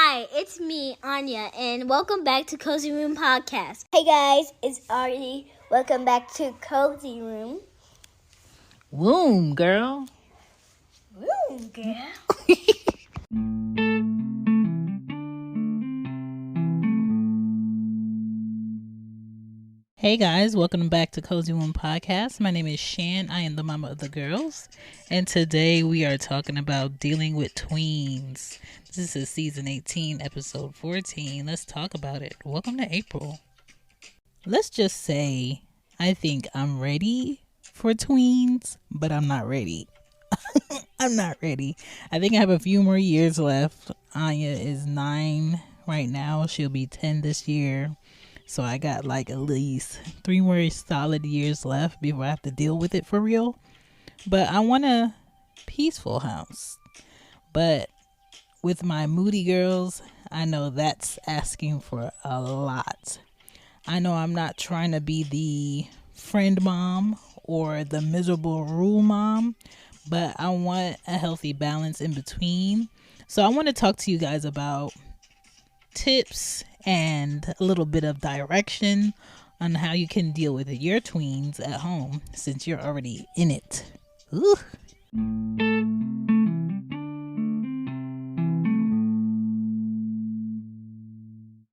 Hi, it's me, Anya, and welcome back to Cozy Room Podcast. Hey guys, it's Artie. Welcome back to Cozy Room. Womb, girl. Woo, girl. Hey guys, welcome back to Cozy Room Podcast. My name is Shan. I am the mama of the girls. And today we are talking about dealing with tweens. This is season 18, episode 14. Let's talk about it. Welcome to April. Let's just say I think I'm ready for tweens, but I'm not ready. I'm not ready. I think I have a few more years left. Anya is 9 right now. She'll be 10 this year. So I got like at least 3 more solid years left before I have to deal with it for real. But I want a peaceful house. But with my moody girls, I know that's asking for a lot. I know I'm not trying to be the friend mom or the miserable rule mom, but I want a healthy balance in between. So I want to talk to you guys about tips and a little bit of direction on how you can deal with your tweens at home since you're already in it. Ooh.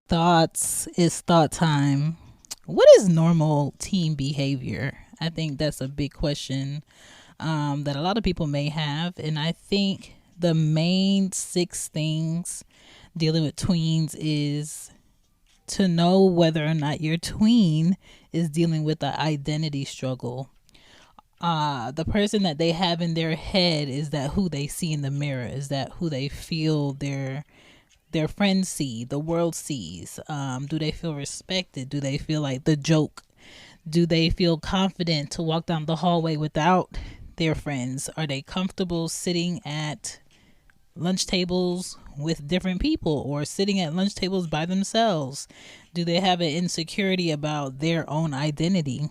Thoughts. It's thought time. What is normal teen behavior? I think that's a big question that a lot of people may have. And I think the main 6 things dealing with tweens is to know whether or not your tween is dealing with the identity struggle. The person that they have in their head, is that who they see in the mirror? Is that who they feel their friends see, the world sees? Do they feel respected? Do they feel like the joke? Do they feel confident to walk down the hallway without their friends? Are they comfortable sitting at lunch tables with different people or sitting at lunch tables by themselves? Do they have an insecurity about their own identity?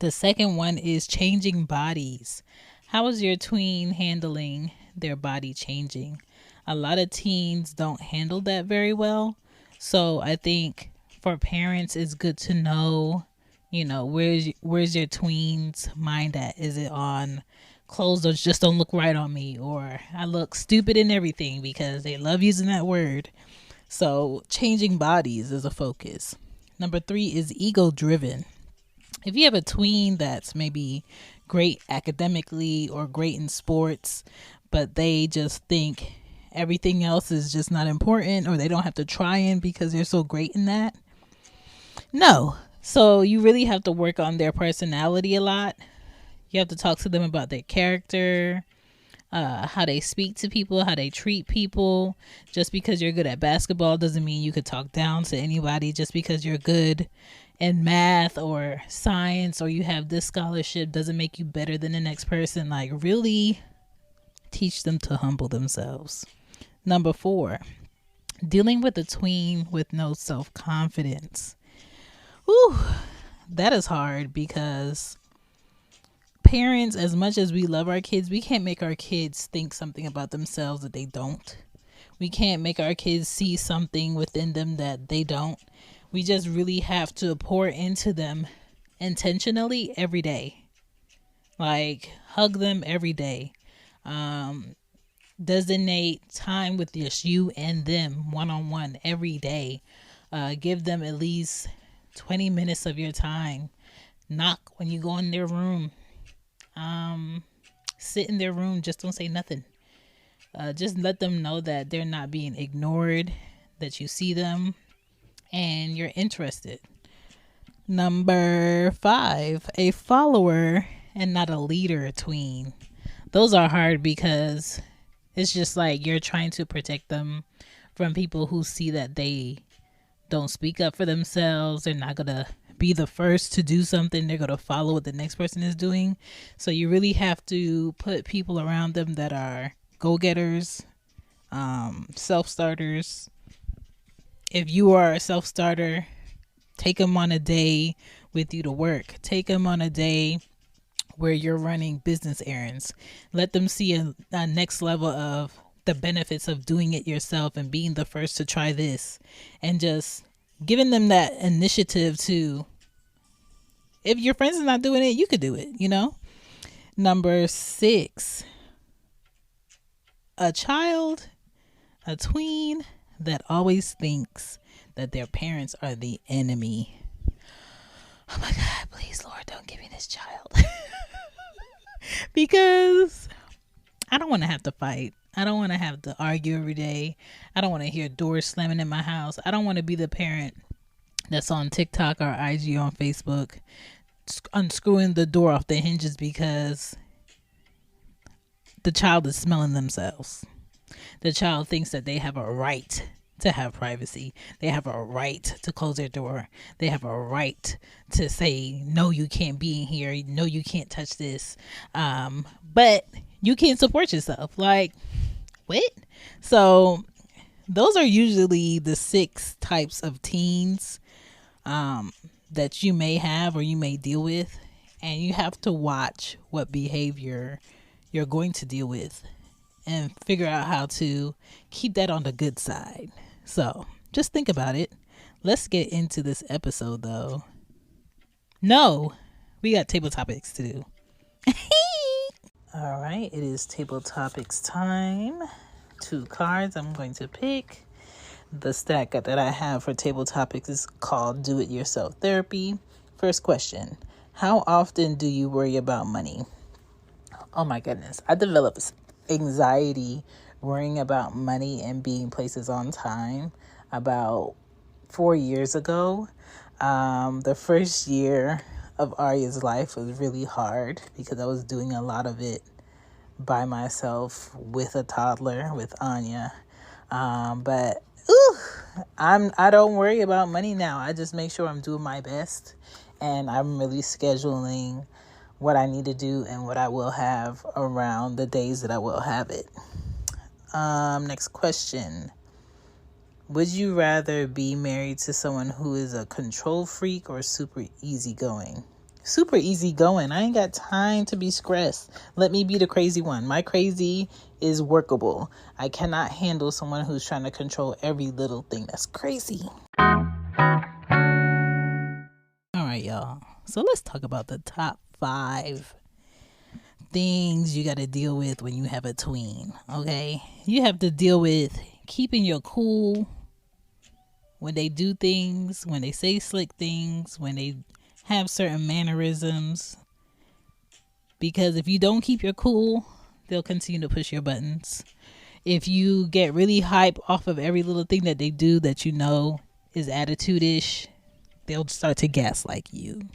The second one is changing bodies. How is your tween handling their body changing? A lot of teens don't handle that very well. So I think for parents, it's good to know, where's your tween's mind at? Is it on clothes that just don't look right on me, or I look stupid in everything, because they love using that word. So changing bodies is a focus. Number 3 is ego driven. If you have a tween that's maybe great academically or great in sports, but they just think everything else is just not important, or they don't have to try in because they're so great in that. No. So you really have to work on their personality a lot. You have to talk to them about their character, how they speak to people, how they treat people. Just because you're good at basketball doesn't mean you could talk down to anybody. Just because you're good in math or science or you have this scholarship doesn't make you better than the next person. Like, really teach them to humble themselves. Number 4, dealing with a tween with no self-confidence. Ooh, that is hard, because parents, as much as we love our kids, we can't make our kids think something about themselves that they don't. We can't make our kids see something within them that they don't. We just really have to pour into them intentionally every day. Like, hug them every day. Designate time with just you and them one-on-one every day. Give them at least 20 minutes of your time. Knock when you go in their room. Sit in their room. Just don't say nothing. Just let them know that they're not being ignored, that you see them and you're interested. Number 5, a follower and not a leader tween. Those are hard because it's just like you're trying to protect them from people who see that they don't speak up for themselves. They're not going to be the first to do something. They're going to follow what the next person is doing. So you really have to put people around them that are go-getters, self-starters. If you are a self-starter, take them on a day with you to work. Take them on a day where you're running business errands. Let them see a next level of the benefits of doing it yourself and being the first to try this, and just giving them that initiative to, if your friends are not doing it, you could do it, you know? Number 6, a tween that always thinks that their parents are the enemy. Oh my God, please, Lord, don't give me this child. Because I don't want to have to fight. I don't want to have to argue every day. I don't want to hear doors slamming in my house. I don't want to be the parent that's on TikTok or IG on Facebook unscrewing the door off the hinges because the child is smelling themselves. The child thinks that they have a right to have privacy. They have a right to close their door. They have a right to say, no, you can't be in here. No, you can't touch this. But you can't support yourself. Like, what? So those are usually the 6 types of teens that you may have or you may deal with. And you have to watch what behavior you're going to deal with and figure out how to keep that on the good side. So just think about it. Let's get into this episode though. No, we got table topics to do. All right, it is table topics time. 2 cards I'm going to pick. The stack that I have for table topics is called Do It Yourself Therapy. First question: how often do you worry about money? Oh my goodness, I developed anxiety worrying about money and being places on time about 4 years ago. The first year of Arya's life was really hard because I was doing a lot of it by myself with a toddler, with Anya. But I don't worry about money now. I just make sure I'm doing my best, and I'm really scheduling what I need to do and what I will have around the days that I will have it. Next question. Would you rather be married to someone who is a control freak or super easygoing? Super easygoing. I ain't got time to be stressed. Let me be the crazy one. My crazy is workable. I cannot handle someone who's trying to control every little thing. That's crazy. All right, y'all. So let's talk about the top 5 things you got to deal with when you have a tween. Okay, you have to deal with keeping your cool when they do things, when they say slick things, when they have certain mannerisms, because if you don't keep your cool, they'll continue to push your buttons. If you get really hype off of every little thing that they do that you know is attitude-ish, they'll start to gaslight you.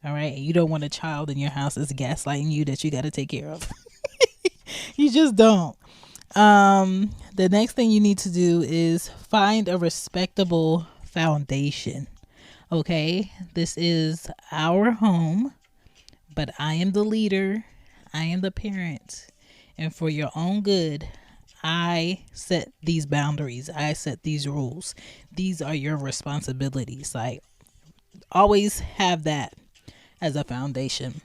All right. You don't want a child in your house that's gaslighting you that you got to take care of. You just don't. The next thing you need to do is find a respectable foundation. Okay. This is our home, but I am the leader. I am the parent. And for your own good, I set these boundaries. I set these rules. These are your responsibilities. Like, always have that as a foundation,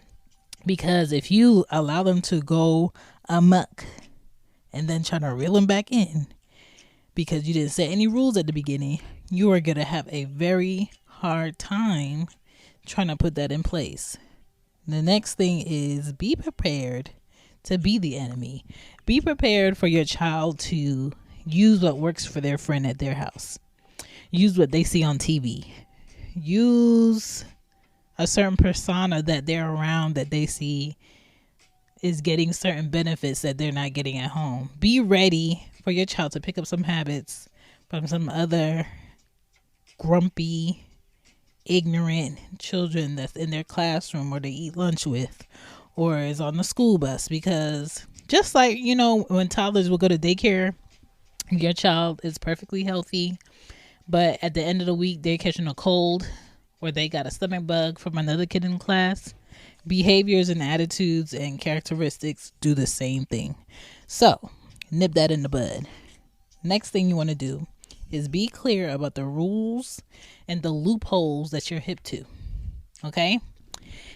because if you allow them to go amok and then try to reel them back in because you didn't set any rules at the beginning, you are going to have a very hard time trying to put that in place. The next thing is be prepared to be the enemy. Be prepared for your child to use what works for their friend at their house. Use what they see on TV. Use a certain persona that they're around that they see is getting certain benefits that they're not getting at home. Be ready for your child to pick up some habits from some other grumpy, ignorant children that's in their classroom or they eat lunch with or is on the school bus. Because just like, you know, when toddlers will go to daycare, your child is perfectly healthy, but at the end of the week, they're catching a cold or they got a stomach bug from another kid in class. Behaviors and attitudes and characteristics do the same thing. So nip that in the bud. Next thing you want to do is be clear about the rules and the loopholes that you're hip to. Okay?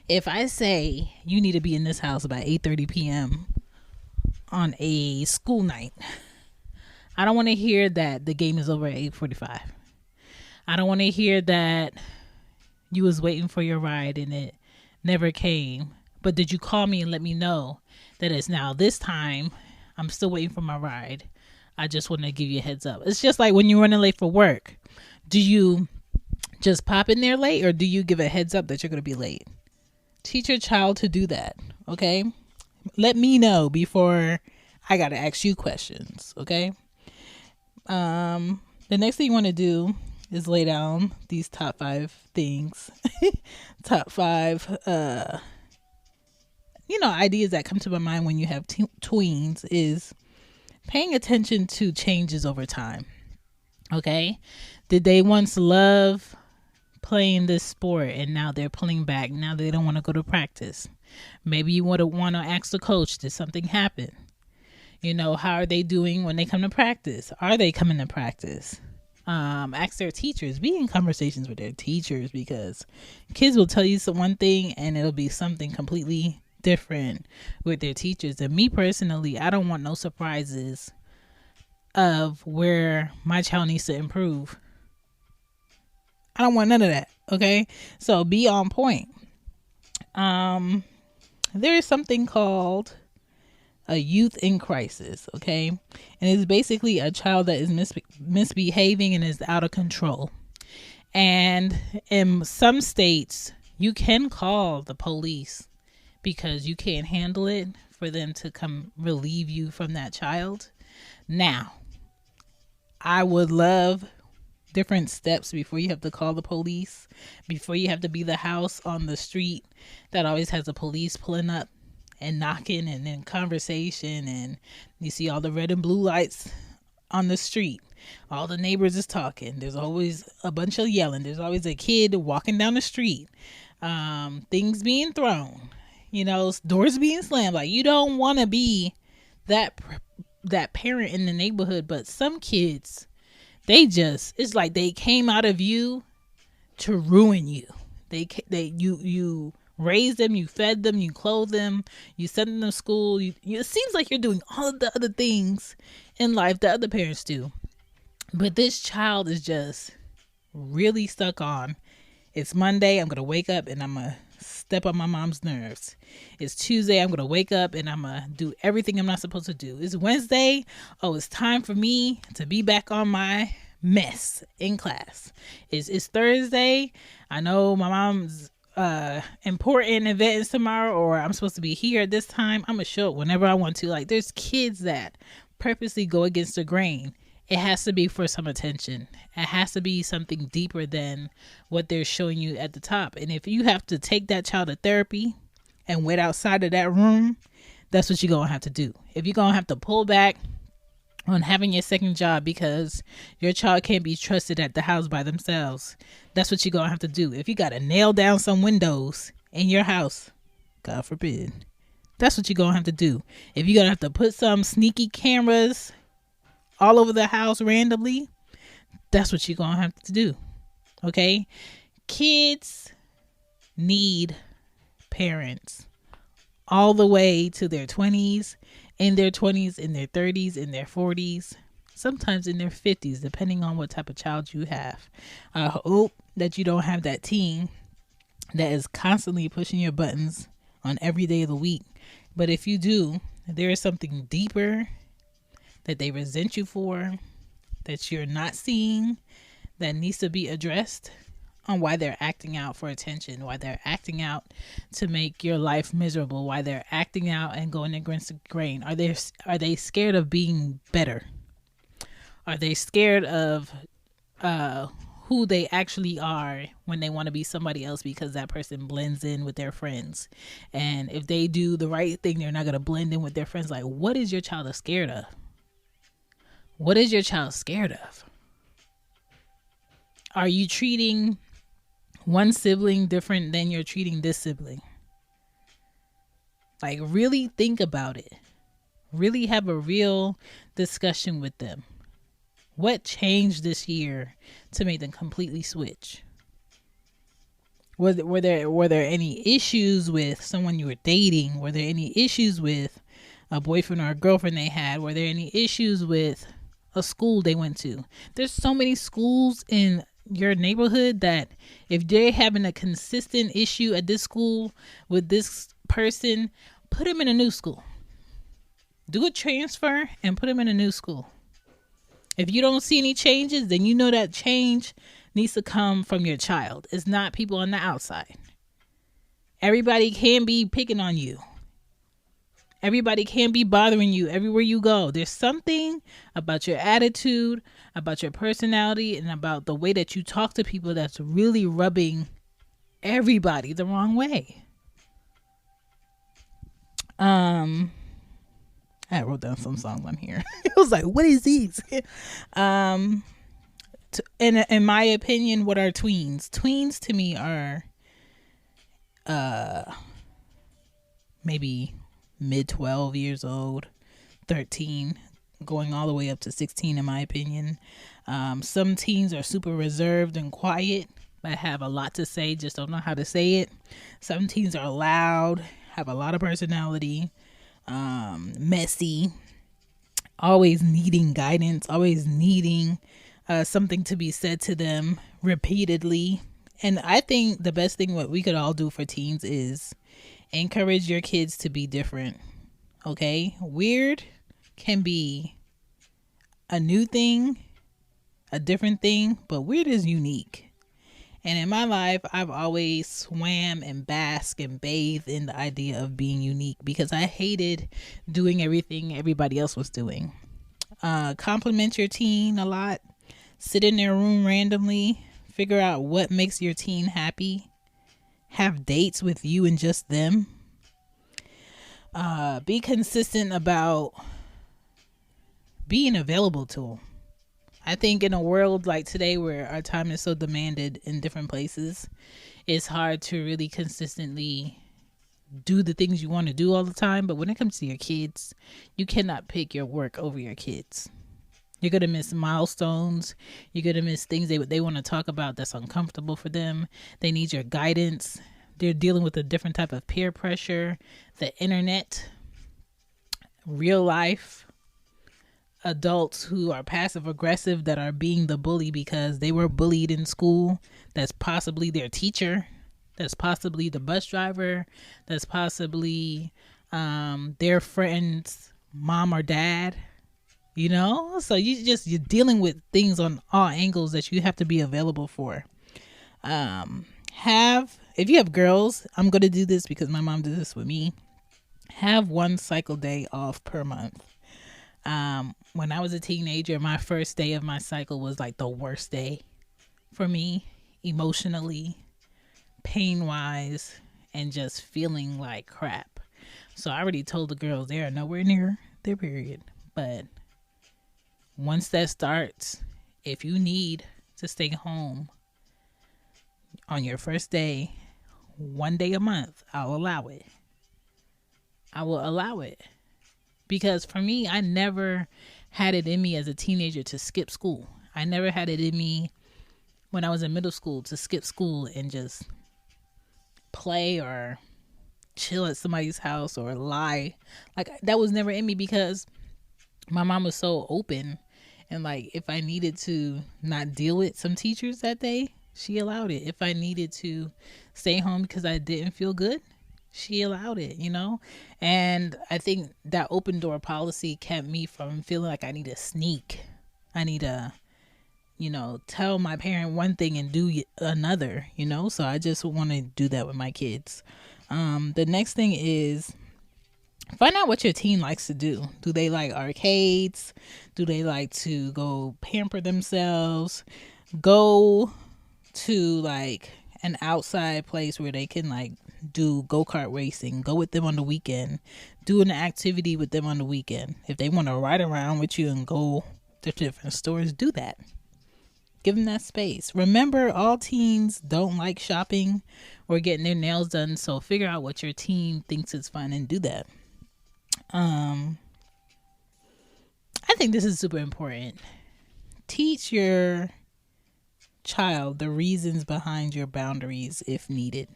If I say you need to be in this house by 8:30 p.m. on a school night, I don't want to hear that the game is over at 8:45. I don't want to hear that you was waiting for your ride and it never came. But did you call me and let me know that it's now this time? I'm still waiting for my ride. I just want to give you a heads up. It's just like when you're running late for work. Do you just pop in there late, or do you give a heads up that you're going to be late? Teach your child to do that, okay? Let me know before I got to ask you questions, okay? The next thing you want to do is lay down these top 5 things. Top 5 ideas that come to my mind when you have tweens is paying attention to changes over time. Okay? Did they once love playing this sport and now they're pulling back? Now they don't want to go to practice. Maybe you want to ask the coach, did something happen? How are they doing when they come to practice? Are they coming to practice? Ask their teachers. Be in conversations with their teachers, because kids will tell you one thing and it'll be something completely different with their teachers. And me personally, I don't want no surprises of where my child needs to improve. I don't want none of that. Okay, so be on point. There is something called a youth in crisis, okay? And it's basically a child that is misbehaving and is out of control. And in some states, you can call the police because you can't handle it, for them to come relieve you from that child. Now, I would love different steps before you have to call the police, before you have to be the house on the street that always has the police pulling up and knocking and then conversation, and you see all the red and blue lights on the street. All the neighbors is talking. There's always a bunch of yelling. There's always a kid walking down the street. Things being thrown, doors being slammed. Like, you don't want to be that parent in the neighborhood. But some kids, it's like they came out of you to ruin you. You raised them, you fed them, you clothed them, you sent them to school. It seems like you're doing all of the other things in life that other parents do. But this child is just really stuck on, it's Monday, I'm going to wake up and I'm going to step on my mom's nerves. It's Tuesday, I'm going to wake up and I'm going to do everything I'm not supposed to do. It's Wednesday, it's time for me to be back on my mess in class. It's Thursday, I know my mom's important event is tomorrow, or I'm supposed to be here at this time. I'm gonna show up whenever I want to. Like, there's kids that purposely go against the grain. It has to be for some attention. It has to be something deeper than what they're showing you at the top. And if you have to take that child to therapy and wait outside of that room, that's what you're gonna have to do. If you're gonna have to pull back on having your second job because your child can't be trusted at the house by themselves, that's what you're gonna have to do. If you gotta nail down some windows in your house, God forbid, that's what you're gonna have to do. If you're gonna have to put some sneaky cameras all over the house randomly, that's what you're gonna have to do. Okay? Kids need parents all the way to their 20s, in their 20s, in their 30s, in their 40s, sometimes in their 50s, depending on what type of child you have. I hope that you don't have that teen that is constantly pushing your buttons on every day of the week. But if you do, there is something deeper that they resent you for, that you're not seeing, that needs to be addressed, on why they're acting out for attention, why they're acting out to make your life miserable, why they're acting out and going against the grain. Are they scared of being better? Are they scared of who they actually are when they want to be somebody else because that person blends in with their friends? And if they do the right thing, they're not going to blend in with their friends. Like, what is your child scared of? What is your child scared of? Are you treating one sibling different than you're treating this sibling? Like, really think about it. Really have a real discussion with them. What changed this year to make them completely switch? Were there any issues with someone you were dating? Were there any issues with a boyfriend or a girlfriend they had? Were there any issues with a school they went to. There's so many schools in your neighborhood that if they're having a consistent issue at this school with this person, put them in a new school. Do a transfer and put them in a new school. If you don't see any changes, then you know that change needs to come from your child. It's not people on the outside. Everybody can be picking on you. Everybody can be bothering you everywhere you go. There's something about your attitude, about your personality, and about the way that you talk to people that's really rubbing everybody the wrong way. I wrote down some songs on here. It was like, what is these? In my opinion, what are tweens? Tweens to me are maybe mid 12 years old, 13, going all the way up to 16 in my opinion. Some teens are super reserved and quiet, but have a lot to say, just don't know how to say it. Some teens are loud, have a lot of personality, messy, always needing guidance, always needing something to be said to them repeatedly. And I think the best thing what we could all do for teens is encourage your kids to be different. Okay? Weird can be a new thing, a different thing, but weird is unique. And in my life, I've always swam and basked and bathed in the idea of being unique because I hated doing everything everybody else was doing. Compliment your teen a lot. Sit in their room randomly. Figure out what makes your teen happy. Have dates with you and just them. Be consistent about being available to them. I think in a world like today where our time is so demanded in different places, it's hard to really consistently do the things you want to do all the time. But when it comes to your kids, you cannot pick your work over your kids. You're going to miss milestones. You're going to miss things they want to talk about that's uncomfortable for them. They need your guidance. They're dealing with a different type of peer pressure, the internet, real life. Adults who are passive aggressive that are being the bully because they were bullied in school. That's possibly their teacher. That's possibly the bus driver. That's possibly their friend's mom or dad. You know, so you're dealing with things on all angles that you have to be available for. If you have girls, I'm going to do this because my mom did this with me. Have one cycle day off per month. When I was a teenager, my first day of my cycle was like the worst day for me, emotionally, pain-wise, and just feeling like crap. So I already told the girls they are nowhere near their period. But once that starts, if you need to stay home on your first day, one day a month, I'll allow it. I will allow it. Because for me, I never had it in me as a teenager to skip school. I never had it in me when I was in middle school to skip school and just play or chill at somebody's house or lie. Like, that was never in me because my mom was so open. And like, if I needed to not deal with some teachers that day, she allowed it. If I needed to stay home because I didn't feel good, she allowed it, you know? And I think that open door policy kept me from feeling like I need to sneak. I need to, tell my parent one thing and do another, So I just want to do that with my kids. The next thing is find out what your teen likes to do. Do they like arcades? Do they like to go pamper themselves? Go to like an outside place where they can like do go-kart racing. Go with them on the weekend. Do an activity with them on the weekend. If they want to ride around with you and go to different stores, do that. Give them that space. Remember, all teens don't like shopping or getting their nails done, so figure out what your teen thinks is fun and do that. I think this is super important. Teach your child the reasons behind your boundaries if needed.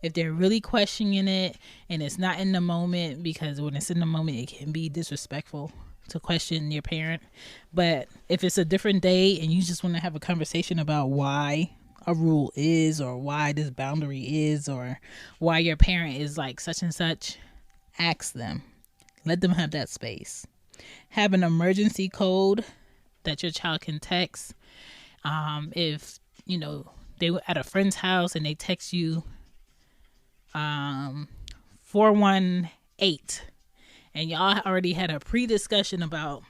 If they're really questioning it and it's not in the moment, because when it's in the moment it can be disrespectful to question your parent. But if it's a different day and you just want to have a conversation about why a rule is, or why this boundary is, or why your parent is like such and such, ask them. Let them have that space. Have an emergency code that your child can text. If they were at a friend's house and they text you 418, and y'all already had a pre-discussion about,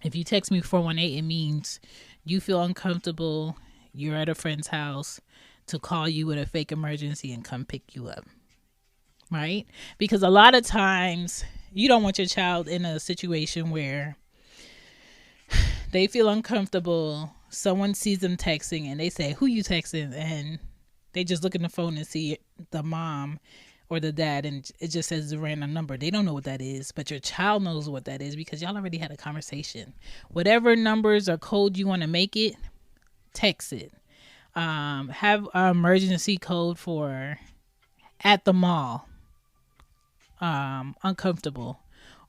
if you text me 418, it means you feel uncomfortable, you're at a friend's house, to call you with a fake emergency and come pick you up, right? Because a lot of times you don't want your child in a situation where they feel uncomfortable, someone sees them texting and they say, who you texting? And they just look at the phone and see the mom or the dad, and it just says a random number. They don't know what that is, but your child knows what that is because y'all already had a conversation. Whatever numbers or code you want to make it, text it. Have an emergency code for at the mall, uncomfortable,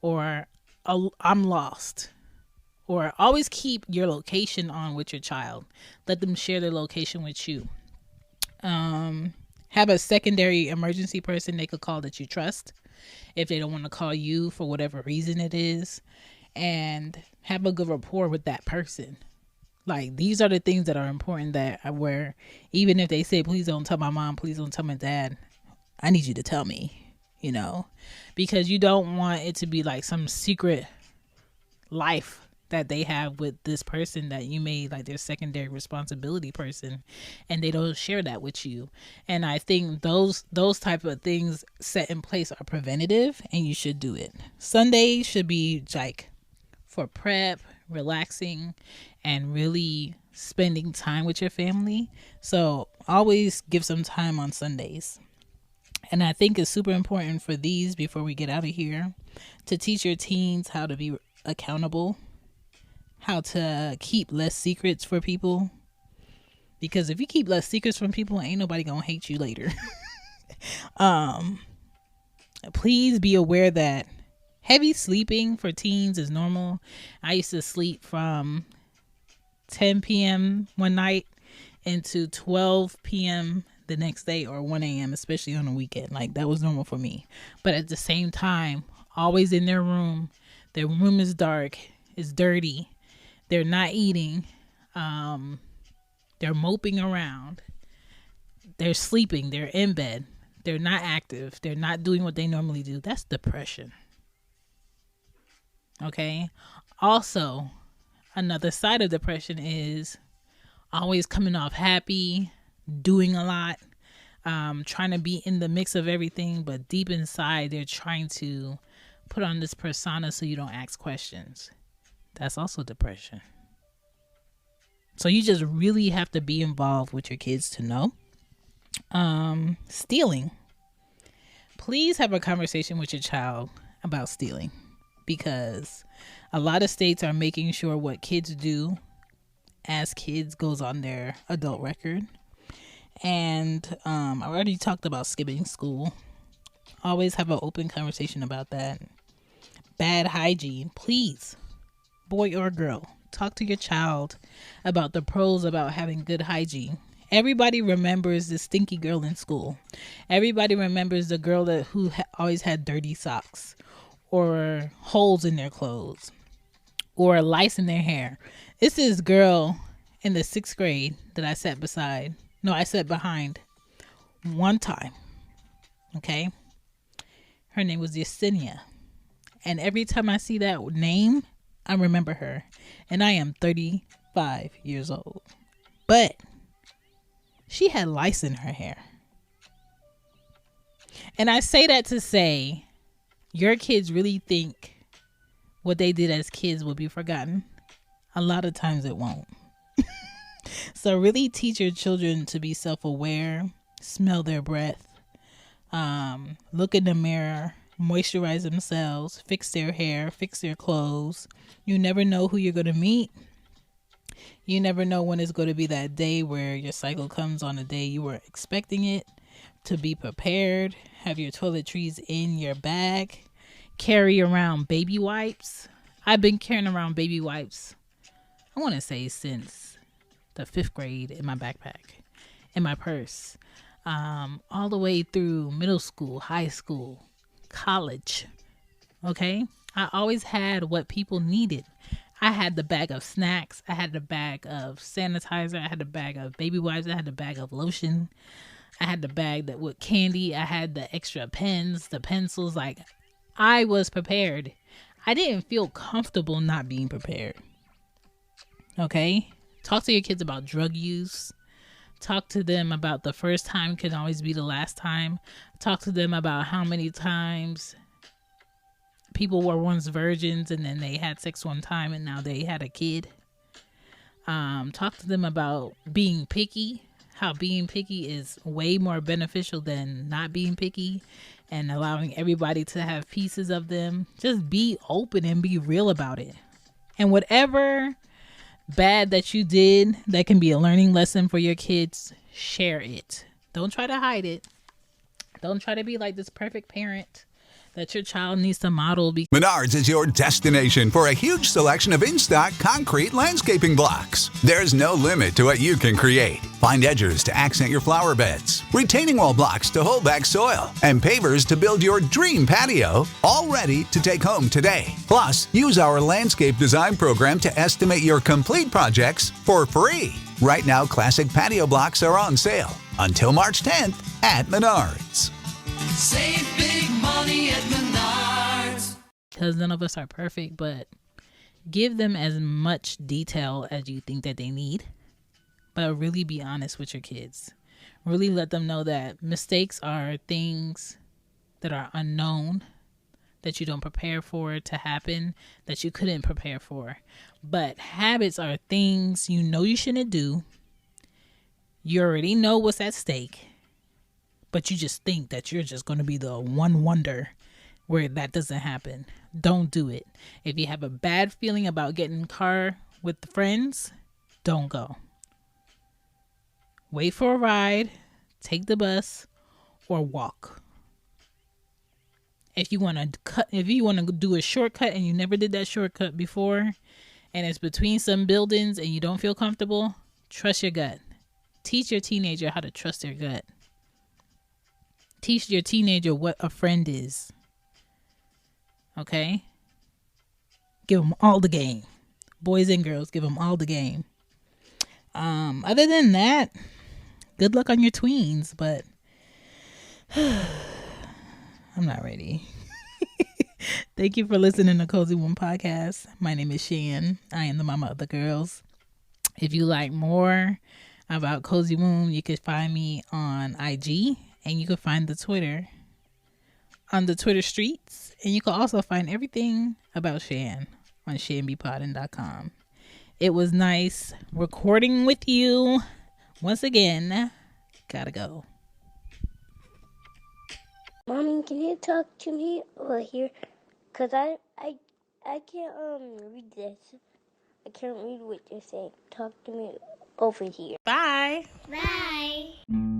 or I'm lost. Or always keep your location on with your child. Let them share their location with you. Have a secondary emergency person they could call that you trust if they don't want to call you for whatever reason it is. And have a good rapport with that person. Like, these are the things that are important, that where even if they say, please don't tell my mom, please don't tell my dad, I need you to tell me, because you don't want it to be like some secret life that they have with this person that you made like their secondary responsibility person, and they don't share that with you. And I think those type of things set in place are preventative, and you should do it. Sunday should be like for prep, relaxing, and really spending time with your family. So always give some time on Sundays. And I think it's super important for these, before we get out of here, to teach your teens how to be accountable, how to keep less secrets for people. Because if you keep less secrets from people, ain't nobody gonna hate you later. Please be aware that heavy sleeping for teens is normal. I used to sleep from 10 p.m. one night into 12 p.m. the next day, or 1 a.m., especially on the weekend. Like, that was normal for me. But at the same time, always in their room. Their room is dark, it's dirty, they're not eating, they're moping around, they're sleeping, they're in bed, they're not active, they're not doing what they normally do. That's depression. Okay? Also, another side of depression is always coming off happy, doing a lot, trying to be in the mix of everything, but deep inside they're trying to put on this persona so you don't ask questions. That's also depression. So you just really have to be involved with your kids to know. Stealing. Please have a conversation with your child about stealing, because a lot of states are making sure what kids do as kids goes on their adult record. And I already talked about skipping school. Always have an open conversation about that. Bad hygiene. Please, boy or girl, talk to your child about the pros about having good hygiene. Everybody remembers the stinky girl in school. Everybody remembers the girl who always had dirty socks, or holes in their clothes, or lice in their hair. It's this girl in the 6th grade that I sat behind one time. Okay? Her name was Yesenia. And every time I see that name, I remember her. And I am 35 years old. But she had lice in her hair. And I say that to say, your kids really think what they did as kids will be forgotten. A lot of times it won't. So really teach your children to be self-aware, smell their breath, look in the mirror, moisturize themselves, fix their hair, fix their clothes. You never know who you're going to meet. You never know when it's going to be that day where your cycle comes on a day you were expecting it. To be prepared, have your toiletries in your bag, carry around baby wipes. I've been carrying around baby wipes, I want to say since the 5th grade, in my backpack, in my purse, all the way through middle school, high school, college. Okay? I always had what people needed. I had the bag of snacks. I had the bag of sanitizer. I had the bag of baby wipes. I had the bag of lotion. I had the bag that with candy. I had the extra pens, the pencils. Like, I was prepared. I didn't feel comfortable not being prepared. Okay? Talk to your kids about drug use. Talk to them about the first time can always be the last time. Talk to them about how many times people were once virgins and then they had sex one time and now they had a kid. Talk to them about being picky, how being picky is way more beneficial than not being picky and allowing everybody to have pieces of them. Just be open and be real about it. And whatever bad that you did that can be a learning lesson for your kids, share it. Don't try to hide it. Don't try to be like this perfect parent that your child needs to model. Menards is your destination for a huge selection of in-stock concrete landscaping blocks. There's no limit to what you can create. Find edgers to accent your flower beds, retaining wall blocks to hold back soil, and pavers to build your dream patio, all ready to take home today. Plus, use our landscape design program to estimate your complete projects for free. Right now, classic patio blocks are on sale until March 10th at Menards. Save big money at Menards. Because none of us are perfect, but give them as much detail as you think that they need. But really be honest with your kids. Really let them know that mistakes are things that are unknown, that you don't prepare for to happen, that you couldn't prepare for. But habits are things you know you shouldn't do. You already know what's at stake. But you just think that you're just going to be the one wonder where that doesn't happen. Don't do it. If you have a bad feeling about getting in the car with the friends, don't go. Wait for a ride, take the bus, or walk. If you want to do a shortcut and you never did that shortcut before, and it's between some buildings and you don't feel comfortable, trust your gut. Teach your teenager how to trust their gut. Teach your teenager what a friend is. Okay? Give them all the game. Boys and girls, give them all the game. Other than that, good luck on your tweens, but I'm not ready. Thank you for listening to Cozy Womb Podcast. My name is Shan. I am the mama of the girls. If you like more about Cozy Womb, you can find me on IG. And you can find the Twitter on the Twitter streets. And you can also find everything about Shan on shanbpodden.com. It was nice recording with you. Once again, gotta go. Mommy, can you talk to me over here? Because I can't read this. I can't read what you're saying. Talk to me over here. Bye. Bye.